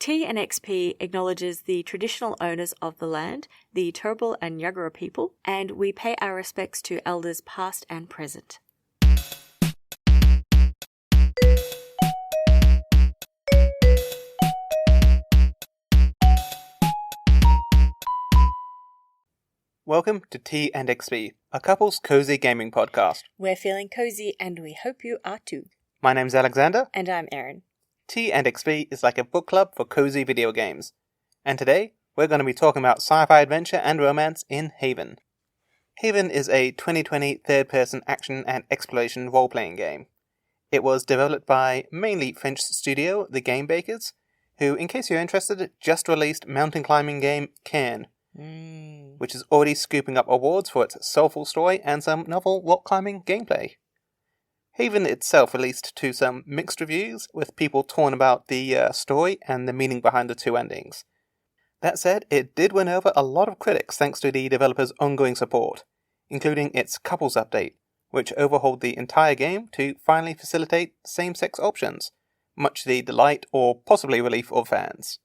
T and XP acknowledges the traditional owners of the land, the Turrbal and Yagara people, and we pay our respects to elders past and present. Welcome to T and XP, a couple's cozy gaming podcast. We're feeling cozy and we hope you are too. My name's Alexander. And I'm Erin. T and XP is like a book club for cozy video games. And today, we're going to be talking about sci-fi adventure and romance in Haven. Haven is a 2020 third-person action and exploration role-playing game. It was developed by mainly French studio, The Game Bakers, who, in case you're interested, just released mountain climbing game Cairn, which is already scooping up awards for its soulful story and some novel rock climbing gameplay. Haven itself released to some mixed reviews, with people torn about the story and the meaning behind the two endings. That said, it did win over a lot of critics thanks to the developer's ongoing support, including its couples update, which overhauled the entire game to finally facilitate same-sex options, much to the delight or possibly relief of fans.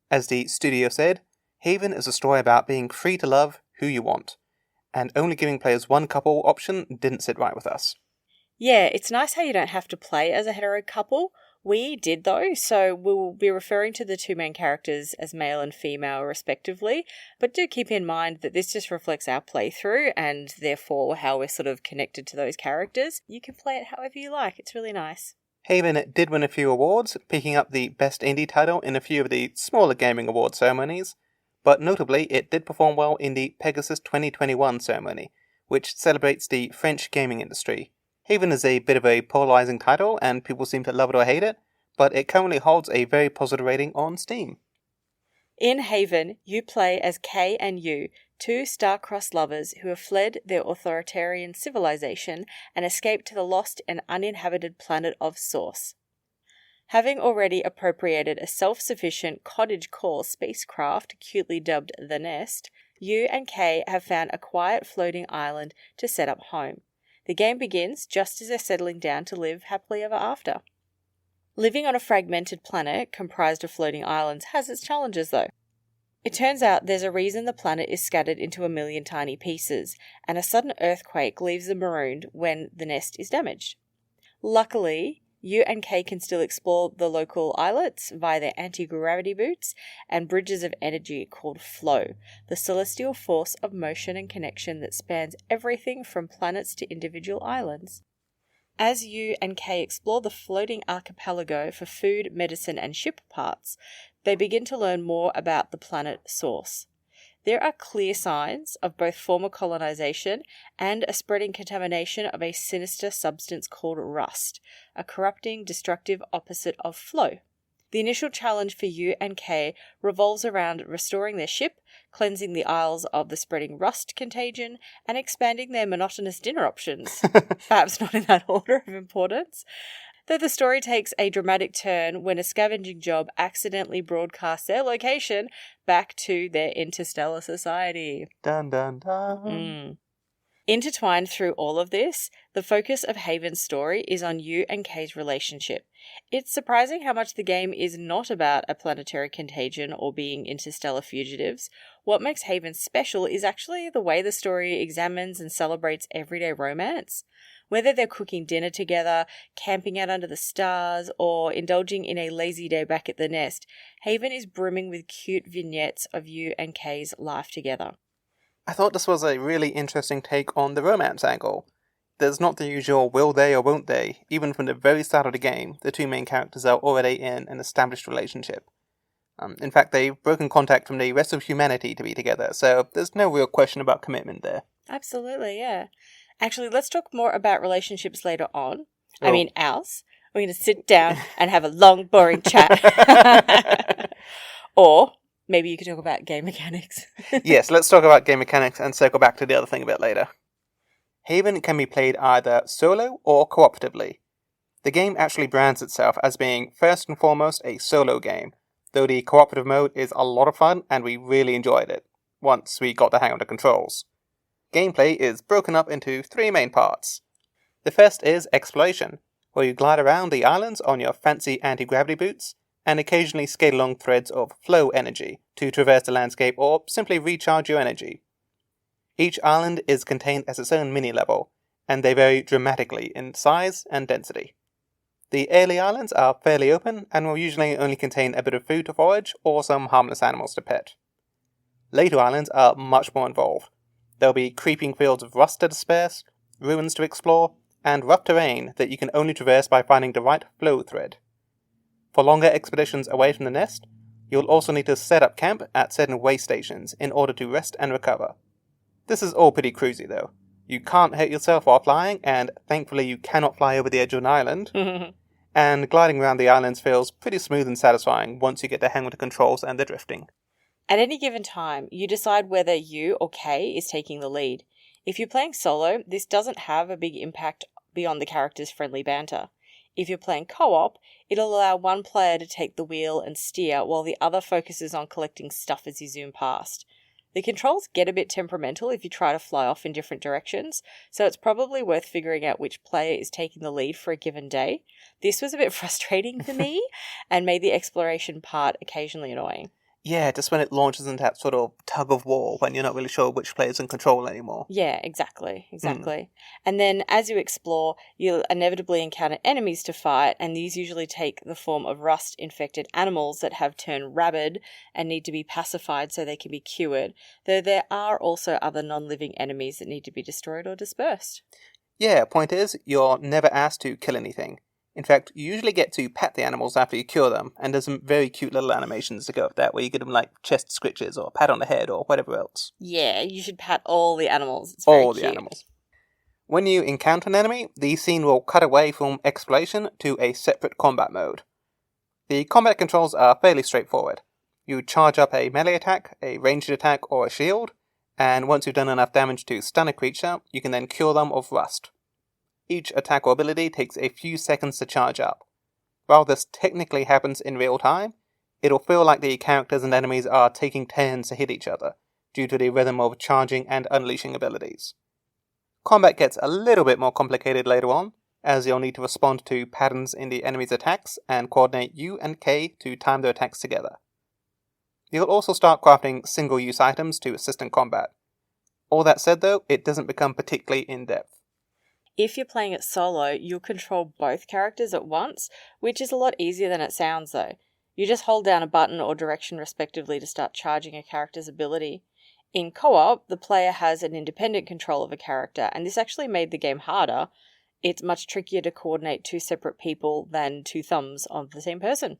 As the studio said, Haven is a story about being free to love who you want, and only giving players one couple option didn't sit right with us. Yeah, it's nice how you don't have to play as a hetero couple. We did though, so we'll be referring to the two main characters as male and female respectively, but do keep in mind that this just reflects our playthrough and therefore how we're sort of connected to those characters. You can play it however you like, it's really nice. Haven did win a few awards, picking up the Best Indie title in a few of the smaller gaming award ceremonies, but notably it did perform well in the Pegasus 2021 ceremony, which celebrates the French gaming industry. Haven is a bit of a polarizing title, and people seem to love it or hate it, but it currently holds a very positive rating on Steam. In Haven, you play as Kay and Yu, two star-crossed lovers who have fled their authoritarian civilization and escaped to the lost and uninhabited planet of Source. Having already appropriated a self-sufficient cottage-core spacecraft cutely dubbed the Nest, Yu and Kay have found a quiet floating island to set up home. The game begins just as they're settling down to live happily ever after. Living on a fragmented planet comprised of floating islands has its challenges though. It turns out there's a reason the planet is scattered into a million tiny pieces, and a sudden earthquake leaves them marooned when the nest is damaged. Luckily, Yu and Kay can still explore the local islets via their anti-gravity boots and bridges of energy called flow, the celestial force of motion and connection that spans everything from planets to individual islands. As Yu and Kay explore the floating archipelago for food, medicine, and ship parts, they begin to learn more about the planet Source. There are clear signs of both former colonization and a spreading contamination of a sinister substance called rust, a corrupting, destructive opposite of flow. The initial challenge for Yu and Kay revolves around restoring their ship, cleansing the isles of the spreading rust contagion, and expanding their monotonous dinner options. Perhaps not in that order of importance. Though the story takes a dramatic turn when a scavenging job accidentally broadcasts their location back to their interstellar society. Dun dun dun. Intertwined through all of this, the focus of Haven's story is on Yu and Kay's relationship. It's surprising how much the game is not about a planetary contagion or being interstellar fugitives. What makes Haven special is actually the way the story examines and celebrates everyday romance. Whether they're cooking dinner together, camping out under the stars, or indulging in a lazy day back at the nest, Haven is brimming with cute vignettes of Yu and Kay's life together. I thought this was a really interesting take on the romance angle. There's not the usual will they or won't they. Even from the very start of the game, the two main characters are already in an established relationship. In fact, they've broken contact from the rest of humanity to be together, so there's no real question about commitment there. Absolutely, yeah. Actually, let's talk more about relationships later on. Oh. I mean, ours. We're going to sit down and have a long, boring chat. Or maybe you could talk about game mechanics. Yes, let's talk about game mechanics and circle back to the other thing a bit later. Haven can be played either solo or cooperatively. The game actually brands itself as being first and foremost a solo game, though the cooperative mode is a lot of fun and we really enjoyed it, once we got the hang of the controls. Gameplay is broken up into three main parts. The first is exploration, where you glide around the islands on your fancy anti-gravity boots, and occasionally skate along threads of flow energy to traverse the landscape or simply recharge your energy. Each island is contained as its own mini-level, and they vary dramatically in size and density. The early islands are fairly open and will usually only contain a bit of food to forage or some harmless animals to pet. Later islands are much more involved. There'll be creeping fields of rust to disperse, ruins to explore, and rough terrain that you can only traverse by finding the right flow thread. For longer expeditions away from the nest, you'll also need to set up camp at certain way stations in order to rest and recover. This is all pretty cruisy though. You can't hurt yourself while flying, and thankfully you cannot fly over the edge of an island. And gliding around the islands feels pretty smooth and satisfying once you get the hang of the controls and the drifting. At any given time, you decide whether you or Kay is taking the lead. If you're playing solo, this doesn't have a big impact beyond the characters' friendly banter. If you're playing co-op, it'll allow one player to take the wheel and steer while the other focuses on collecting stuff as you zoom past. The controls get a bit temperamental if you try to fly off in different directions, so it's probably worth figuring out which player is taking the lead for a given day. This was a bit frustrating for me and made the exploration part occasionally annoying. Yeah, just when it launches into that sort of tug of war when you're not really sure which player's in control anymore. Yeah, exactly. And then as you explore, you'll inevitably encounter enemies to fight, and these usually take the form of rust-infected animals that have turned rabid and need to be pacified so they can be cured, though there are also other non-living enemies that need to be destroyed or dispersed. Yeah, point is, you're never asked to kill anything. In fact, you usually get to pet the animals after you cure them, and there's some very cute little animations to go with that, where you get them like chest scritches or pat on the head or whatever else. Yeah, you should pat all the animals. It's very all cute. The animals. When you encounter an enemy, the scene will cut away from exploration to a separate combat mode. The combat controls are fairly straightforward. You charge up a melee attack, a ranged attack, or a shield, and once you've done enough damage to stun a creature, you can then cure them of rust. Each attack or ability takes a few seconds to charge up. While this technically happens in real time, it'll feel like the characters and enemies are taking turns to hit each other, due to the rhythm of charging and unleashing abilities. Combat gets a little bit more complicated later on, as you'll need to respond to patterns in the enemy's attacks and coordinate U and K to time their attacks together. You'll also start crafting single-use items to assist in combat. All that said though, it doesn't become particularly in-depth. If you're playing it solo, you'll control both characters at once, which is a lot easier than it sounds though. You just hold down a button or direction respectively to start charging a character's ability. In co-op, the player has an independent control of a character, and this actually made the game harder. It's much trickier to coordinate two separate people than two thumbs on the same person.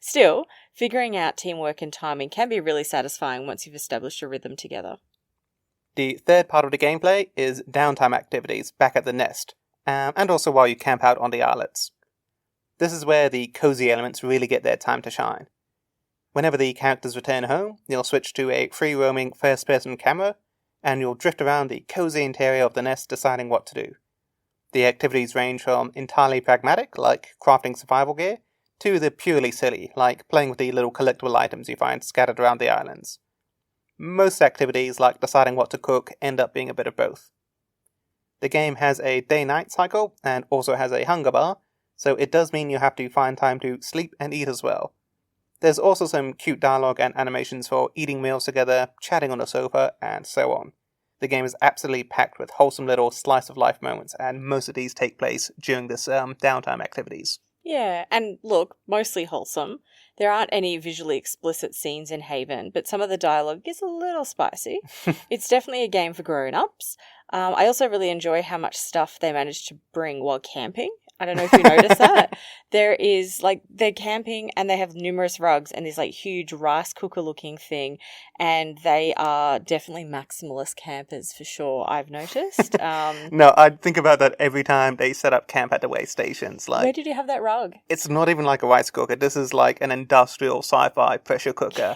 Still, figuring out teamwork and timing can be really satisfying once you've established a rhythm together. The third part of the gameplay is downtime activities back at the nest, and also while you camp out on the islets. This is where the cozy elements really get their time to shine. Whenever the characters return home, you'll switch to a free-roaming first-person camera, and you'll drift around the cozy interior of the nest deciding what to do. The activities range from entirely pragmatic, like crafting survival gear, to the purely silly, like playing with the little collectible items you find scattered around the islands. Most activities, like deciding what to cook, end up being a bit of both. The game has a day-night cycle, and also has a hunger bar, so it does mean you have to find time to sleep and eat as well. There's also some cute dialogue and animations for eating meals together, chatting on the sofa, and so on. The game is absolutely packed with wholesome little slice-of-life moments, and most of these take place during this downtime activities. Yeah, and look, mostly wholesome. There aren't any visually explicit scenes in Haven, but some of the dialogue is a little spicy. It's definitely a game for grown-ups. I also really enjoy how much stuff they managed to bring while camping. I don't know if you noticed that. There is, they're camping and they have numerous rugs and this, huge rice cooker looking thing. And they are definitely maximalist campers for sure, I've noticed. No, I think about that every time they set up camp at the way stations. Where did you have that rug? It's not even like a rice cooker. This is like an industrial sci-fi pressure cooker.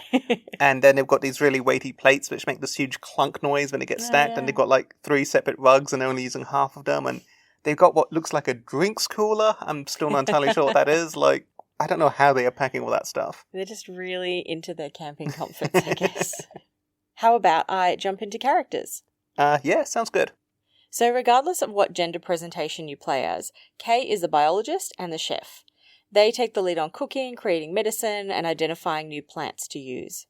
And then they've got these really weighty plates which make this huge clunk noise when it gets stacked. Yeah. And they've got 3 separate rugs and they're only using half of them. And they've got what looks like a drinks cooler. I'm still not entirely sure what that is. I don't know how they are packing all that stuff. They're just really into their camping comforts, I guess. How about I jump into characters? Yeah, sounds good. So regardless of what gender presentation you play as, Kay is the biologist and the chef. They take the lead on cooking, creating medicine, and identifying new plants to use.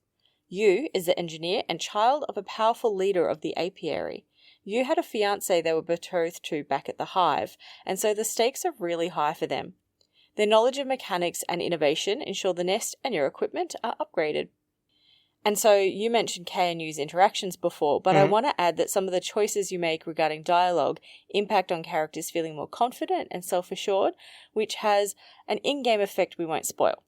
Yu is the engineer and child of a powerful leader of the apiary. Yu had a fiancé they were betrothed to back at the hive, and so the stakes are really high for them. Their knowledge of mechanics and innovation ensure the nest and your equipment are upgraded. And so you mentioned K and U's interactions before, but I want to add that some of the choices you make regarding dialogue impact on characters feeling more confident and self-assured, which has an in-game effect we won't spoil.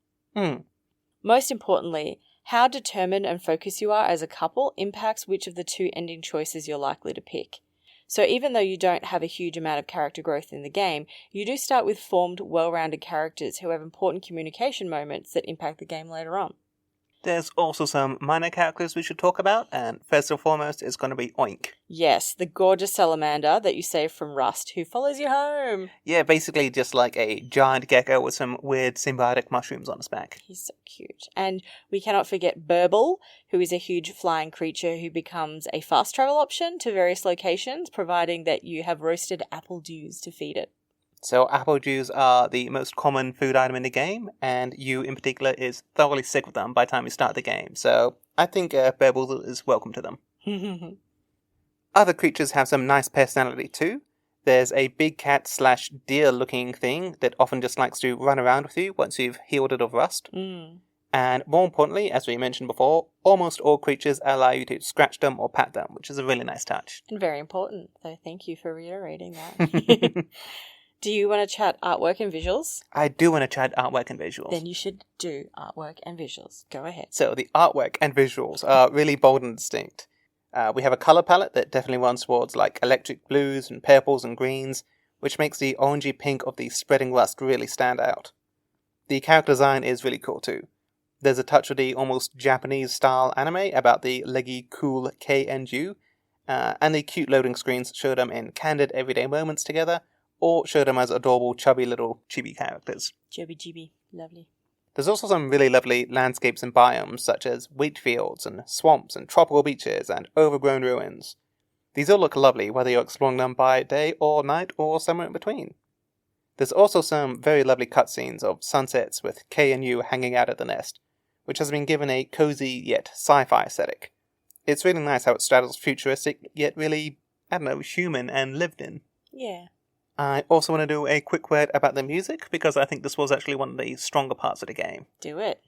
Most importantly, how determined and focused you are as a couple impacts which of the two ending choices you're likely to pick. So even though you don't have a huge amount of character growth in the game, you do start with formed, well-rounded characters who have important communication moments that impact the game later on. There's also some minor characters we should talk about, and first and foremost is going to be Oink. Yes, the gorgeous salamander that you saved from Rust, who follows you home. Yeah, basically just like a giant gecko with some weird symbiotic mushrooms on his back. He's so cute. And we cannot forget Burble, who is a huge flying creature who becomes a fast travel option to various locations, providing that you have roasted apple dews to feed it. So apple dews are the most common food item in the game, and you in particular is thoroughly sick of them by the time you start the game. So I think Burble is welcome to them. Other creatures have some nice personality too. There's a big cat/deer looking thing that often just likes to run around with you once you've healed it of rust. And more importantly, as we mentioned before, almost all creatures allow you to scratch them or pat them, which is a really nice touch. And very important, so thank you for reiterating that. Do you want to chat artwork and visuals? I do want to chat artwork and visuals. Then you should do artwork and visuals. Go ahead. So the artwork and visuals are really bold and distinct. We have a colour palette that definitely runs towards like electric blues and purples and greens, which makes the orangey pink of the spreading rust really stand out. The character design is really cool too. There's a touch of the almost Japanese style anime about the leggy, cool K and U, and the cute loading screens show them in candid everyday moments together, or show them as adorable, chubby little chibi characters. Chibi, lovely. There's also some really lovely landscapes and biomes, such as wheat fields and swamps and tropical beaches and overgrown ruins. These all look lovely, whether you're exploring them by day or night or somewhere in between. There's also some very lovely cutscenes of sunsets with K and U hanging out at the nest, which has been given a cozy yet sci-fi aesthetic. It's really nice how it straddles futuristic, yet really, human and lived in. Yeah. I also want to do a quick word about the music, because I think this was actually one of the stronger parts of the game. Do it.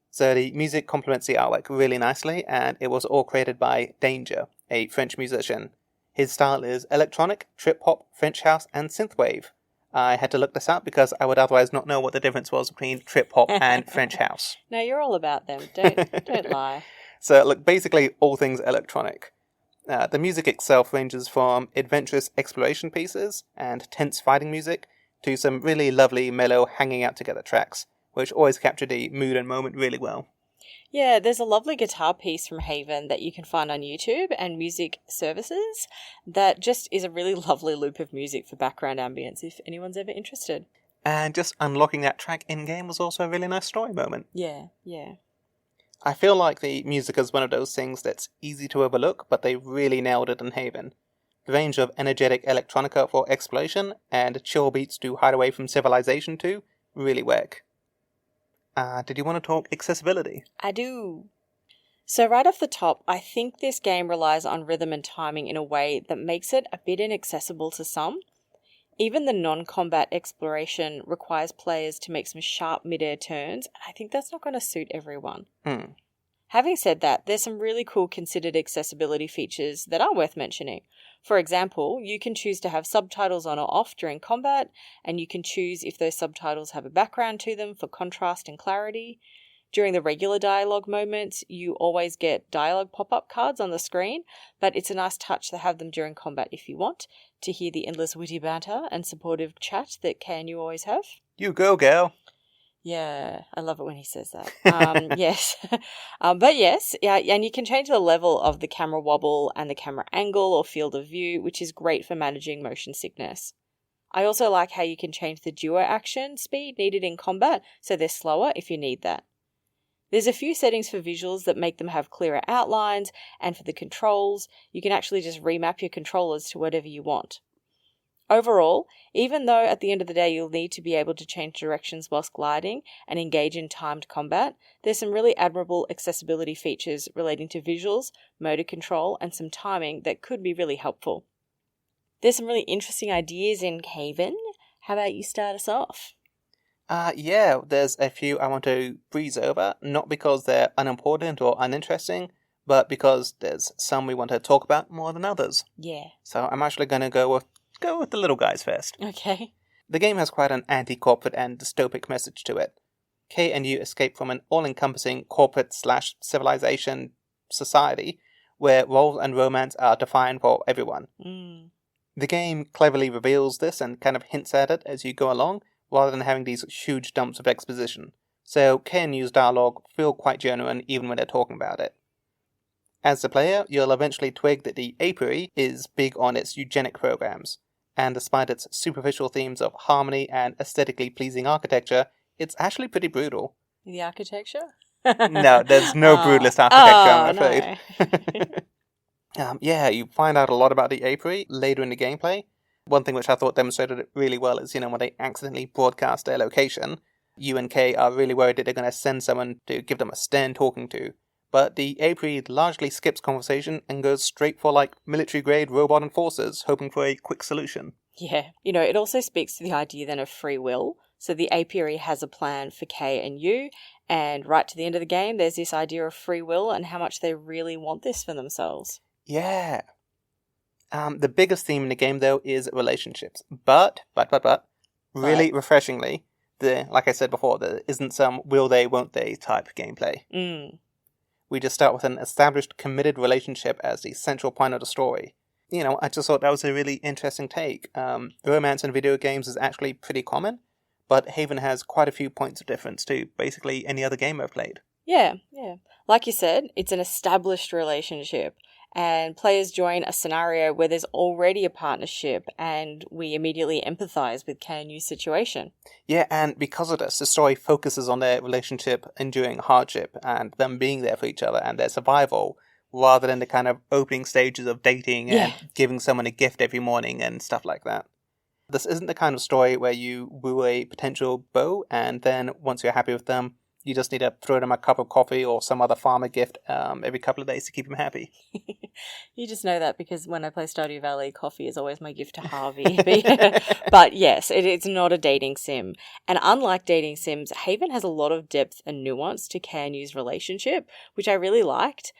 So the music complements the artwork really nicely, and it was all created by Danger, a French musician. His style is electronic, trip-hop, French house, and synthwave. I had to look this up because I would otherwise not know what the difference was between trip-hop and French house. No, you're all about them. Don't lie. So, look, basically all things electronic. The music itself ranges from adventurous exploration pieces and tense fighting music to some really lovely, mellow, hanging out together tracks, which always capture the mood and moment really well. Yeah, there's a lovely guitar piece from Haven that you can find on YouTube and music services that just is a really lovely loop of music for background ambience if anyone's ever interested. And just unlocking that track in-game was also a really nice story moment. Yeah. I feel like the music is one of those things that's easy to overlook, but they really nailed it in Haven. The range of energetic electronica for exploration and chill beats to hide away from civilization too really work. Did you want to talk accessibility? I do. So right off the top, I think this game relies on rhythm and timing in a way that makes it a bit inaccessible to some. Even the non-combat exploration requires players to make some sharp mid-air turns, and I think that's not going to suit everyone. Having said that, there's some really cool considered accessibility features that are worth mentioning. For example, you can choose to have subtitles on or off during combat, and you can choose if those subtitles have a background to them for contrast and clarity. During the regular dialogue moments, you always get dialogue pop-up cards on the screen, but it's a nice touch to have them during combat if you want, to hear the endless witty banter and supportive chat that K and you always have. You go, girl. Yeah, I love it when he says that. Yes. But yes, yeah, and you can change the level of the camera wobble and the camera angle or field of view, which is great for managing motion sickness. I also like how you can change the duo action speed needed in combat, so they're slower if you need that. There's a few settings for visuals that make them have clearer outlines, and for the controls, you can actually just remap your controllers to whatever you want. Overall, even though at the end of the day you'll need to be able to change directions whilst gliding and engage in timed combat, there's some really admirable accessibility features relating to visuals, motor control, and some timing that could be really helpful. There's some really interesting ideas in Haven. How about you start us off? Yeah, there's a few I want to breeze over, not because they're unimportant or uninteresting, but because there's some we want to talk about more than others. Yeah. So I'm actually going to go with the little guys first. Okay. The game has quite an anti-corporate and dystopic message to it. Kay and you escape from an all-encompassing corporate/civilization society where roles and romance are defined for everyone. The game cleverly reveals this and kind of hints at it as you go along, rather than having these huge dumps of exposition. So Kay and you's dialogue feel quite genuine even when they're talking about it. As the player, you'll eventually twig that the apiary is big on its eugenic programs, and despite its superficial themes of harmony and aesthetically pleasing architecture, it's actually pretty brutal. The architecture? No, there's no brutalist architecture, I'm afraid. No. Yeah, you find out a lot about the apiary later in the gameplay. One thing which I thought demonstrated it really well is, when they accidentally broadcast their location, you and Kay are really worried that they're going to send someone to give them a stern talking to. But the apiary largely skips conversation and goes straight for, military-grade robot enforcers, hoping for a quick solution. Yeah. It also speaks to the idea then of free will. So the apiary has a plan for Kay and you, and right to the end of the game, there's this idea of free will and how much they really want this for themselves. Yeah. The biggest theme in the game, though, is relationships. But, really refreshingly, like I said before, there isn't some will they, won't they type gameplay. We just start with an established, committed relationship as the central point of the story. I just thought that was a really interesting take. Romance in video games is actually pretty common, but Haven has quite a few points of difference to basically any other game I've played. Yeah. Like you said, it's an established relationship, and players join a scenario where there's already a partnership, and we immediately empathize with Kay and Yu's situation. Yeah, and because of this, the story focuses on their relationship enduring hardship and them being there for each other and their survival, rather than the kind of opening stages of dating and giving someone a gift every morning and stuff like that. This isn't the kind of story where you woo a potential beau, and then once you're happy with them, you just need to throw them a cup of coffee or some other farmer gift every couple of days to keep them happy. You just know that because when I play Stardew Valley, coffee is always my gift to Harvey. But yes, it's not a dating sim. And unlike dating sims, Haven has a lot of depth and nuance to Kay and Yu's relationship, which I really liked.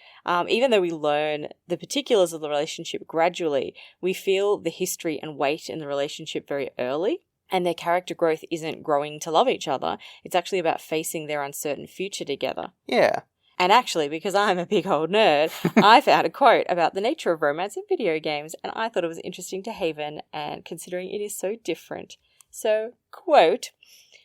Even though we learn the particulars of the relationship gradually, we feel the history and weight in the relationship very early. And their character growth isn't growing to love each other. It's actually about facing their uncertain future together. Yeah. And actually, because I'm a big old nerd, I found a quote about the nature of romance in video games, and I thought it was interesting to Haven, and considering it is so different. So, quote,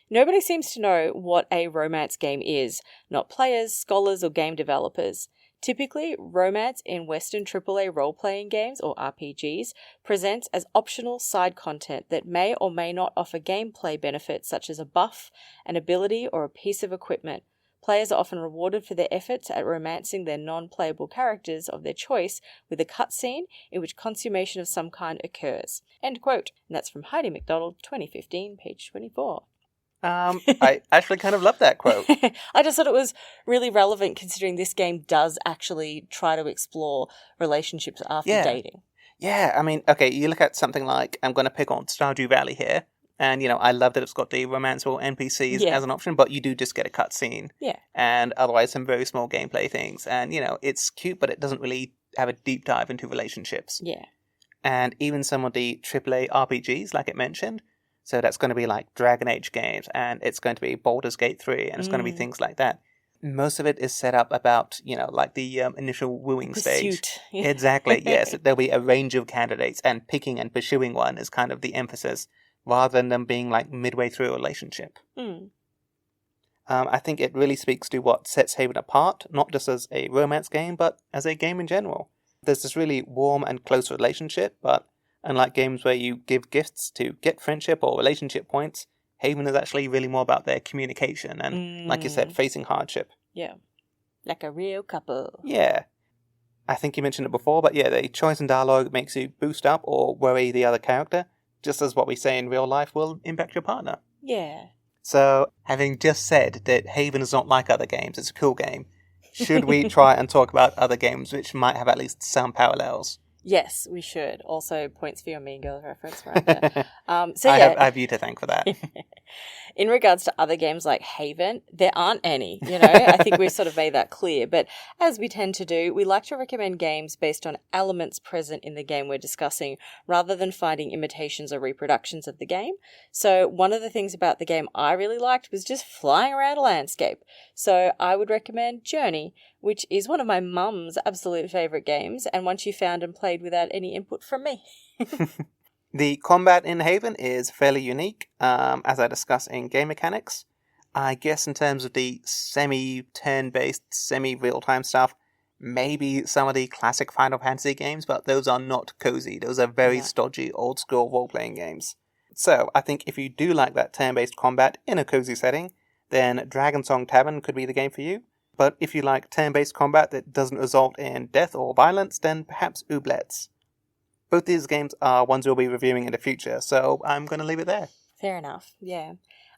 "Nobody seems to know what a romance game is, not players, scholars, or game developers. Typically, romance in Western AAA role-playing games, or RPGs, presents as optional side content that may or may not offer gameplay benefits such as a buff, an ability, or a piece of equipment. Players are often rewarded for their efforts at romancing their non-playable characters of their choice with a cutscene in which consummation of some kind occurs." End quote. And that's from Heidi MacDonald, 2015, page 24. I actually kind of love that quote. I just thought it was really relevant considering this game does actually try to explore relationships after dating. Yeah, I mean, okay, you look at something like, I'm going to pick on Stardew Valley here, and, I love that it's got the romanceable NPCs as an option, but you do just get a cutscene. Yeah. And otherwise some very small gameplay things. And, it's cute, but it doesn't really have a deep dive into relationships. Yeah. And even some of the AAA RPGs, like it mentioned, so that's going to be like Dragon Age games, and it's going to be Baldur's Gate 3, and it's going to be things like that. Most of it is set up about, like the initial wooing stage. Yeah. Exactly, yes. There'll be a range of candidates, and picking and pursuing one is kind of the emphasis, rather than them being like midway through a relationship. I think it really speaks to what sets Haven apart, not just as a romance game, but as a game in general. There's this really warm and close relationship, but unlike games where you give gifts to get friendship or relationship points, Haven is actually really more about their communication and, like you said, facing hardship. Yeah. Like a real couple. Yeah. I think you mentioned it before, but yeah, the choice in dialogue makes you boost up or worry the other character, just as what we say in real life will impact your partner. Yeah. So, having just said that Haven is not like other games, it's a cool game, should we try and talk about other games which might have at least some parallels? Yes, we should. Also, points for your Mean Girls reference right there. I Yeah. have you to thank for that. In regards to other games like Haven, there aren't any, I think we've sort of made that clear. But as we tend to do, we like to recommend games based on elements present in the game we're discussing rather than finding imitations or reproductions of the game. So one of the things about the game I really liked was just flying around a landscape. So I would recommend Journey, which is one of my mum's absolute favourite games and one she found and played without any input from me. The combat in Haven is fairly unique, as I discuss in game mechanics. I guess in terms of the semi-turn-based, semi-real-time stuff, maybe some of the classic Final Fantasy games, but those are not cozy. Those are very stodgy, old-school role-playing games. So, I think if you do like that turn-based combat in a cozy setting, then Dragon Song Tavern could be the game for you. But if you like turn-based combat that doesn't result in death or violence, then perhaps Oubliettes. Both these games are ones we'll be reviewing in the future, so I'm going to leave it there. Fair enough, yeah.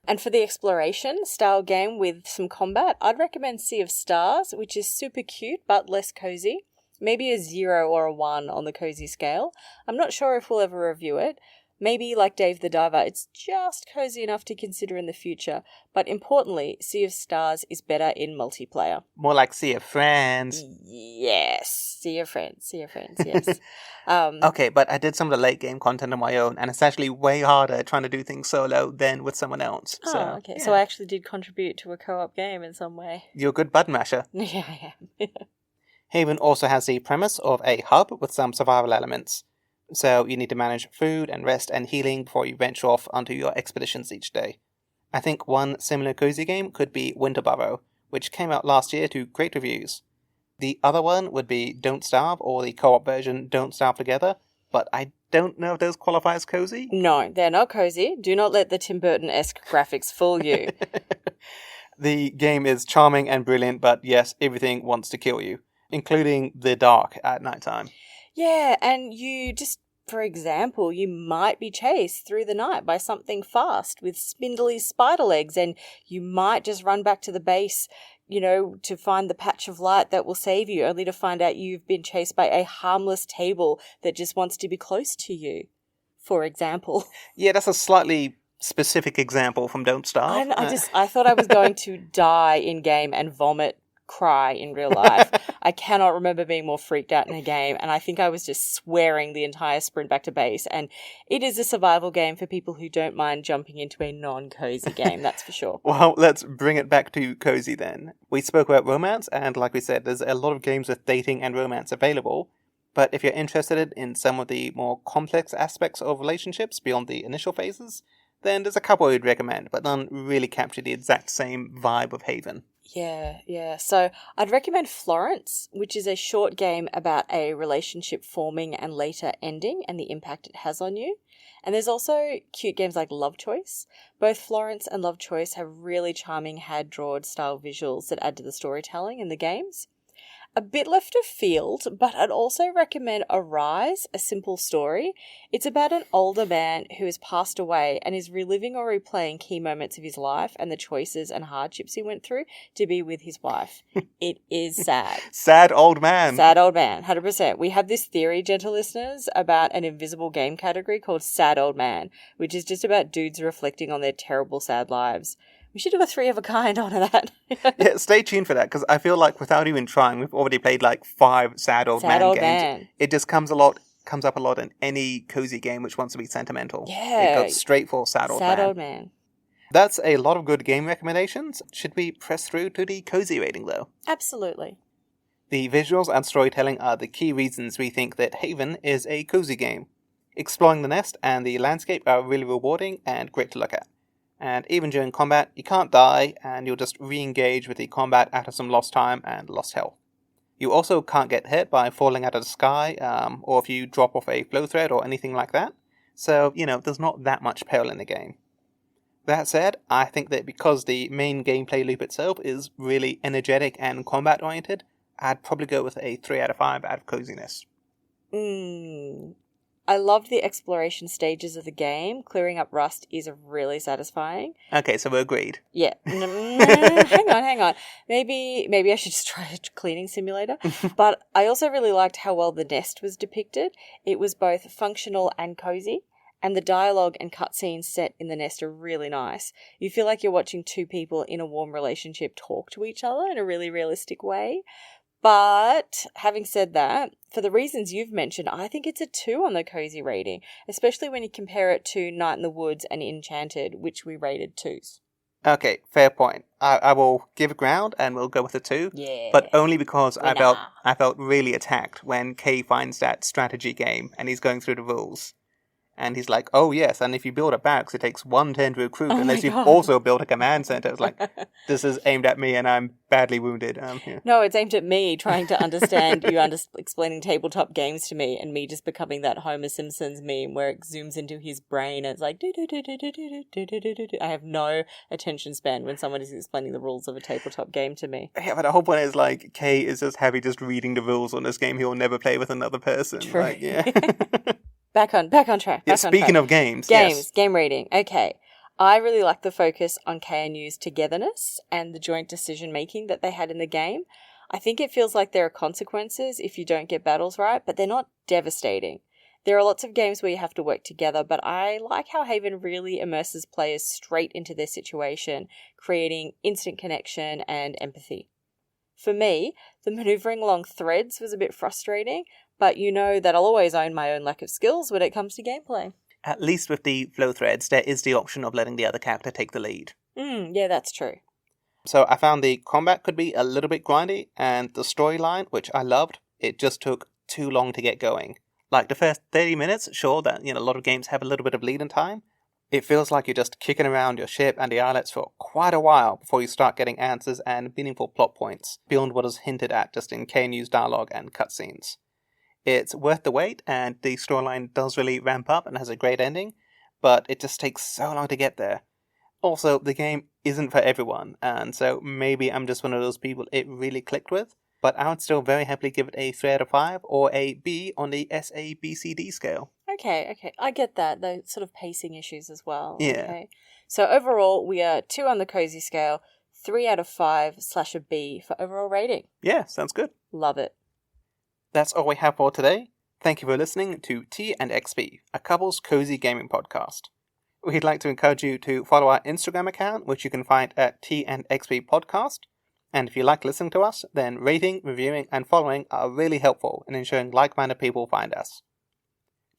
And for the exploration style game with some combat, I'd recommend Sea of Stars, which is super cute but less cozy. Maybe a 0 or a 1 on the cozy scale. I'm not sure if we'll ever review it. Maybe, like Dave the Diver, it's just cozy enough to consider in the future. But importantly, Sea of Stars is better in multiplayer. More like Sea of Friends. Yes, Sea of Friends, yes. Okay, but I did some of the late game content on my own, and it's actually way harder trying to do things solo than with someone else. Okay. Yeah. So I actually did contribute to a co-op game in some way. You're a good button masher. Yeah, I am. Haven also has the premise of a hub with some survival elements. So you need to manage food and rest and healing before you venture off onto your expeditions each day. I think one similar cozy game could be Winter Burrow, which came out last year to great reviews. The other one would be Don't Starve, or the co-op version Don't Starve Together, but I don't know if those qualify as cozy. No, they're not cozy. Do not let the Tim Burton-esque graphics fool you. The game is charming and brilliant, but yes, everything wants to kill you, including the dark at nighttime. Yeah, and for example, you might be chased through the night by something fast with spindly spider legs, and you might just run back to the base, to find the patch of light that will save you, only to find out you've been chased by a harmless table that just wants to be close to you, for example. Yeah, that's a slightly specific example from Don't Starve. I thought I was going to die in game and cry in real life. I cannot remember being more freaked out in a game, and I think I was just swearing the entire sprint back to base. And it is a survival game for people who don't mind jumping into a non-cozy game, that's for sure. Well, let's bring it back to cozy then. We spoke about romance, and like we said, there's a lot of games with dating and romance available. But if you're interested in some of the more complex aspects of relationships beyond the initial phases, then there's a couple we'd recommend, but none really capture the exact same vibe of Haven. Yeah. So I'd recommend Florence, which is a short game about a relationship forming and later ending and the impact it has on you. And there's also cute games like Love Choice. Both Florence and Love Choice have really charming hand-drawn style visuals that add to the storytelling in the games. A bit left of field, but I'd also recommend Arise, A Simple Story. It's about an older man who has passed away and is reliving or replaying key moments of his life and the choices and hardships he went through to be with his wife. It is sad. Sad old man. Sad old man, 100%. We have this theory, gentle listeners, about an invisible game category called Sad Old Man, which is just about dudes reflecting on their terrible, sad lives. We should do a 3 of a kind on that. Yeah, stay tuned for that, because I feel like without even trying, we've already played like 5 sad old man games. It just comes up a lot in any cozy game which wants to be sentimental. Yeah. It goes straight for sad old man. Sad old man. That's a lot of good game recommendations. Should we press through to the cozy rating, though? Absolutely. The visuals and storytelling are the key reasons we think that Haven is a cozy game. Exploring the nest and the landscape are really rewarding and great to look at. And even during combat, you can't die, and you'll just re-engage with the combat after some lost time and lost health. You also can't get hit by falling out of the sky, or if you drop off a flow thread or anything like that. So, there's not that much peril in the game. That said, I think that because the main gameplay loop itself is really energetic and combat-oriented, I'd probably go with a 3 out of 5 out of coziness. I loved the exploration stages of the game. Clearing up rust is really satisfying. Okay, so we're agreed. Yeah. Hang on. Maybe I should just try a cleaning simulator. But I also really liked how well the nest was depicted. It was both functional and cozy. And the dialogue and cutscenes set in the nest are really nice. You feel like you're watching two people in a warm relationship talk to each other in a really realistic way. But having said that, for the reasons you've mentioned, I think it's a 2 on the cozy rating, especially when you compare it to Night in the Woods and Enchanted, which we rated 2s. Okay, fair point. I will give ground and we'll go with a 2. Yeah. But only because Winner. I felt really attacked when Kay finds that strategy game and he's going through the rules. And he's like, oh yes, and if you build a barracks, it takes 1 turn to recruit, unless you've also built a command center. It's like, this is aimed at me and I'm badly wounded. Yeah. No, it's aimed at me, trying to understand you explaining tabletop games to me, and me just becoming that Homer Simpson's meme where it zooms into his brain and it's like, I have no attention span when someone is explaining the rules of a tabletop game to me. Yeah, but the whole point is like, Kay is just happy just reading the rules on this game. He will never play with another person. True. Like, yeah. Back on track. Speaking of games, yes. Game rating. Okay. I really like the focus on KNU's togetherness and the joint decision making that they had in the game. I think it feels like there are consequences if you don't get battles right, but they're not devastating. There are lots of games where you have to work together, but I like how Haven really immerses players straight into their situation, creating instant connection and empathy. For me, the maneuvering along threads was a bit frustrating, but you know that I'll always own my own lack of skills when it comes to gameplay. At least with the flow threads, there is the option of letting the other character take the lead. Yeah, that's true. So I found the combat could be a little bit grindy, and the storyline, which I loved, it just took too long to get going. Like the first 30 minutes, sure, that a lot of games have a little bit of lead in time. It feels like you're just kicking around your ship and the islets for quite a while before you start getting answers and meaningful plot points, beyond what is hinted at just in KNU's dialogue and cutscenes. It's worth the wait, and the storyline does really ramp up and has a great ending, but it just takes so long to get there. Also, the game isn't for everyone, and so maybe I'm just one of those people it really clicked with, but I would still very happily give it a 3 out of 5 or a B on the SABCD scale. Okay. I get that. Those sort of pacing issues as well. Yeah. Okay. So overall, we are 2 on the cozy scale, 3 out of 5 / a B for overall rating. Yeah, sounds good. Love it. That's all we have for today. Thank you for listening to T and XP, a couple's cozy gaming podcast. We'd like to encourage you to follow our Instagram account, which you can find at T and XP Podcast. And if you like listening to us, then rating, reviewing, and following are really helpful in ensuring like-minded people find us.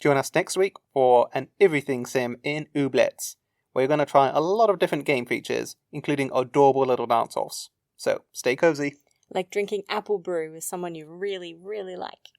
Join us next week for an everything sim in Ooblets, where you're going to try a lot of different game features, including adorable little dance-offs. So, stay cozy. Like drinking apple brew with someone you really, really like.